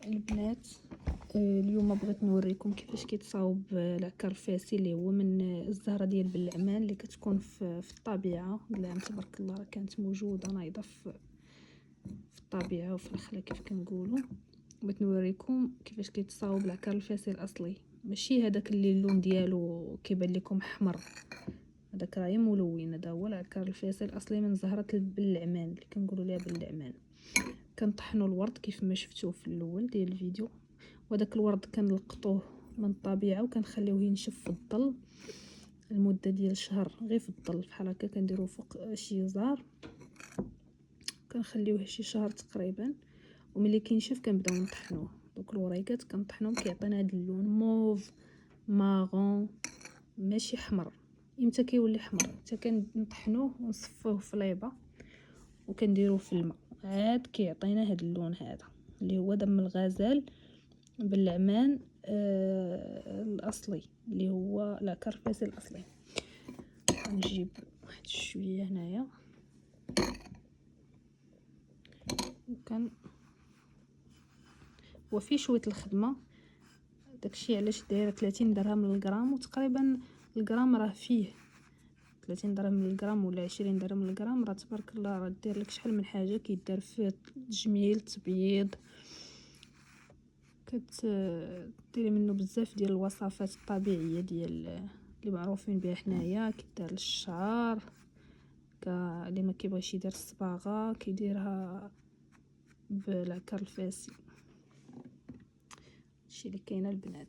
البنات، اليوم بغيت نوريكم كيفاش كيتصاوب العكر الفاسي اللي هو من الزهره ديال بالعمان اللي كتكون في الطبيعه. بالله تبارك الله راه كانت موجوده نايضه في الطبيعه وفي الخلا كيف كنقولوا. بغيت نوريكم كيفاش كيتصاوب العكر الفاسي الاصلي، ماشي هذاك اللي اللون ديالو كيبان لكم احمر، هذاك راه ملون. هذا هو العكر الفاسي الاصلي من زهره بالعمان اللي كنقولوا ليها بالعمان. كنطحنوا الورد كيف ما شفتوه في الاول ديال الفيديو، وداك الورد كنلقطوه من الطبيعه وكنخليوه ينشف في الظل المده ديال شهر، غير في الظل بحال هكا. كنديروه فوق شي زار كنخليوه شي شهر تقريبا، وملي كينشف كنبداو نطحنوه. دوك الوريقات كنطحنوهم كيعطينا هذا اللون موف مارون، ماشي حمر. امتى كيولي حمر؟ حتى كنطحنوه ونصفوه في ليبه وكنديروه في الماء، عاد كيعطينا هذا اللون هذا اللي هو دم الغزال بالعمان الاصلي، اللي هو العكر الفاسي الاصلي. نجيب واحد شويه هنايا وفي شويه الخدمه. داكشي علاش دايره 30 درهم للغرام، وتقريبا الغرام راه فيه 30 درهم للغرام ولا 20 درهم للغرام. راه تبارك الله راه دير لك شحال من حاجه كيدار فيه تجميل تبييض، كديري منه بزاف ديال الوصفات الطبيعيه ديال اللي معروفين بها حنايا. كيدار للشعر، اللي ما كيبغيش يدير الصباغه كيديرها بالعكر الفاسي. هادشي اللي كاينه البنات.